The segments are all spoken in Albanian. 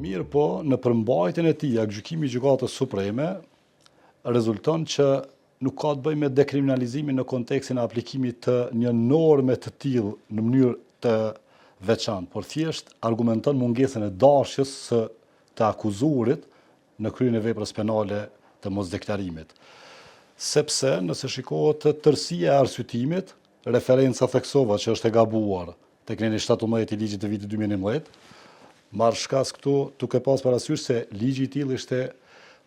Mirë po, në përmbajtjen e tij, gjykimi i Gjykatës Supreme rezulton që nuk ka të bëjë me dekriminalizimin në kontekstin e aplikimit të një norme të tillë në mënyrë të veçantë, por thjesht argumenton mungesën e dashjes së të akuzuarit në kryen e veprës penale të mosdeklarimit. Sepse nëse shikohet tërësia e arsyetimit, referenca theksova që është e gabuar tek neni 17 i ligjit të vitit 2011, marr shkas këtu duke pas parasysh se ligji i tillë ishte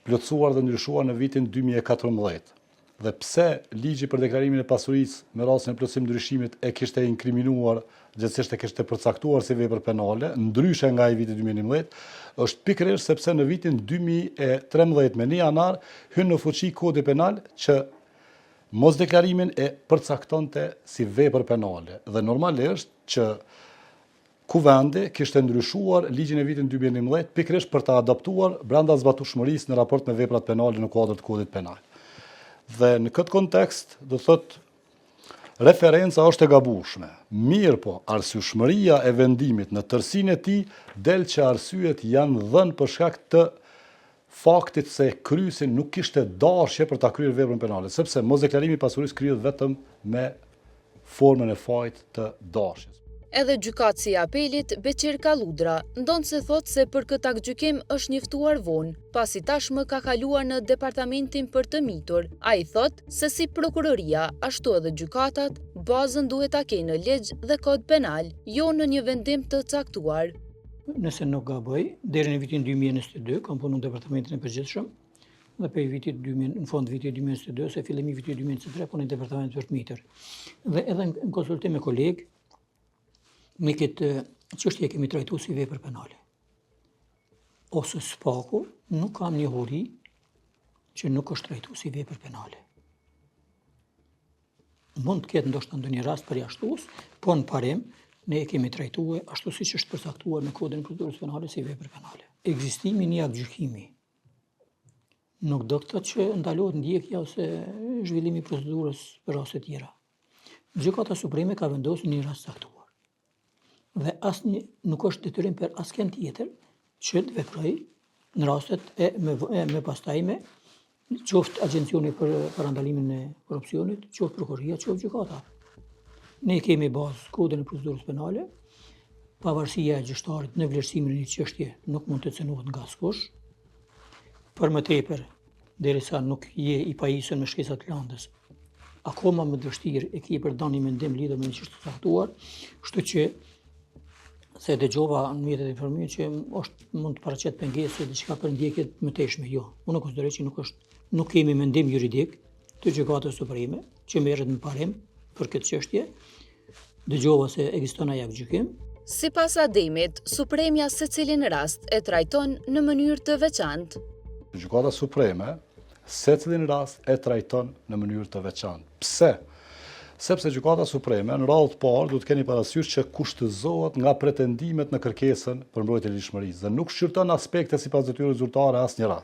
plotësuar dhe ndryshuar në vitin 2014. Dhe pse ligji për deklarimin e pasurisë me rastin e plotësim ndryshimit e kishte inkriminuar, gjithsesi e kishte përcaktuar si vepër penale, ndryshe nga i vitit 2011, është pikërisht sepse në vitin 2013 me 1 janar hyn në fuqi Kodi Penal që mosdeklarimin e përcaktonte si vepër penale. Dhe normalisht që Kuvendi kishte ndryshuar ligjin e vitin 2011 pikërisht për ta adaptuar brenda zbatueshmërisë në raport me veprat penale në kuadër të Kodit Penal. Dhe në këtë kontekst, do thot, referenca është e gabueshme. Mirë po, arsyeshmëria e vendimit në tërësinë e tij del që arsyet janë dhënë për shkak të faktit se kryesi nuk kishte dashje për ta kryer veprën penale, sepse mosdeklarimi i pasurisë kryhet vetëm me formën e fajit të dashjes. Edhe gjykatësi i apelit Beqir Kalludra ndonë se thot se për këtë aktgjykim është njoftuar vonë, pasi tashmë ka kaluar në departamentin për të mitur. Ai thot se si prokuroria, ashtu edhe gjykatat, bazën duhet ta kenë në ligj dhe kod penal, jo në një vendim të caktuar. Nëse nuk gaboj, deri në vitin 2022 kam punuar në departamentin e përgjithshëm dhe për vitit 2000, në fund vitit 2022 ose fillimi vitit 2023 punoj në departamentin për të mitur. Dhe edhe në konsultim me kolegë me këtë çështje kemi trajtuar si vepër penale. Ose spaku nuk kam një huri që nuk është trajtuar si vepër penale. Mund të ketë ndoshta ndonjë rast përjashtues, po në parim ne e kemi trajtuar ashtu siç është përcaktuar në Kodin e Procedurës Penale si vepër penale. Ekzistimi i një aktgjykimi nuk do të thotë që ndalohet ndjekja ose zhvillimi i procedurës për raste të tjera. Gjykata Supreme ka vendosur një rast caktuar. Dhe asnjë nuk është detyrim për askën tjetër që të veprojë në rastet e me pastajme, qoftë Agencioni për parandalimin e korrupsionit, qoftë prokuroria, qoftë gjykata. Ne kemi bazë Kodin e Procedurës Penale, pavarësia e gjyqtarit në vlerësimin e një çështje nuk mund të cënohet nga askush. Për më tepër, derisa nuk je i pajisur me shkesat e landës, akoma më vështirë e ke për dhënë mendim lidhur me një çështje të caktuar, kështu që se dëgjova në mjetet e informimit që mund të paraqet pengesë diçka për ndjekje të mëtejshme. Jo, unë konsideroj që nuk kemi mendim juridik të Gjykatës Supreme që merret në parim për këtë çështje. Dëgjova se ekziston ai aktgjykim. Sipas ademit, Supremja secilin rast e trajton në mënyrë të veçantë. Gjykata Supreme secilin rast e trajton në mënyrë të veçantë. Pse? Sepse Gjykata Supreme në radhë të parë duhet keni parasysh që kushtëzohet nga pretendimet në kërkesën për mbrojtje e ligjshmërisë dhe nuk shqyrton aspekte sipas detyrës zyrtare asnjë rast.